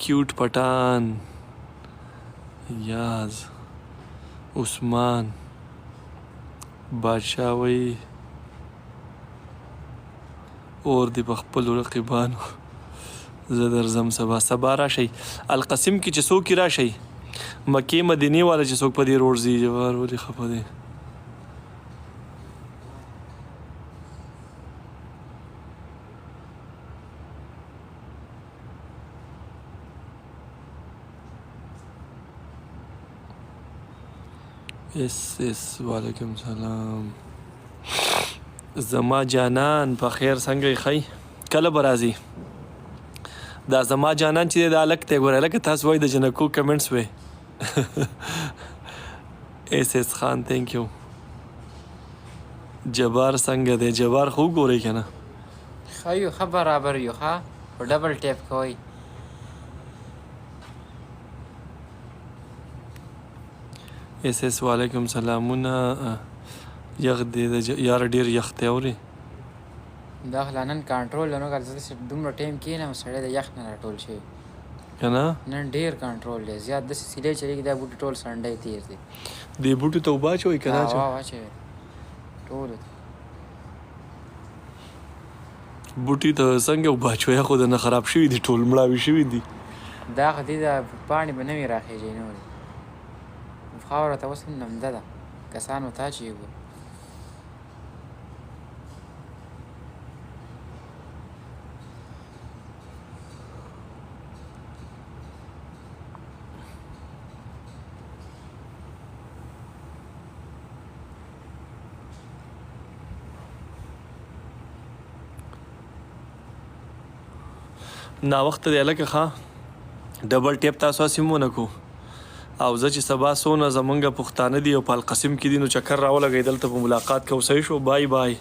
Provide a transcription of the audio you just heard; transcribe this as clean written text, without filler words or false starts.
کیوټ پټان یاز عثمان بادشاه وی اور دی په خپلو رقیبانو زه درځم سبا راشئ القسیم کې چې څوک راشئ مکې مدینې والا چې څوک په دې روډ ځي جوار ولې خفه دی وعلیکم سلام زما جانان په خیر څنګه یې ښی کله به راځي دا زما جانان چې دی دا هلک دی ګوره هلکه تاسو وایي د جنکو کمنټس وی اس خان تھینک یو جبار څنګه دی جبار خو ګورئ که نه ښه یو ښه برابر یو ښه په ډبل ټیپ کوئ اس وعلیکم سلامونه یخ دی یاره ډېر یخ دی اورې دا خو لا نن کنټرول نو که زه داسې دومره ټایم کښېنم سړی د یخ نه راټول شوی که نه نن ډېر کنټرول دی زیات داسې سیلی چلېږي دا بوټي ټول سنډی تېر دی دې بوټو ته اوبه اچوئ که نه اچوئ واچوئ ټولو ته بوټي ته څنګه اوبه اچوئ خو د نه خراب شوي دي ټول مړاوي شوي دي دا خو دې دا پاڼې به نوې راخېږي نورې خاوره ته اوس هم نمده ده کسان ورته اچوي ګوره ناوخته دی هلکه ښه ډبل ټیپ تاسو هسې مونه کو او زه چې سبا څونه زمونږ پښتانه دي او په القسم کې دي نو چکر راولګئ دلته په ملاقات کوو صحیح شو بای بای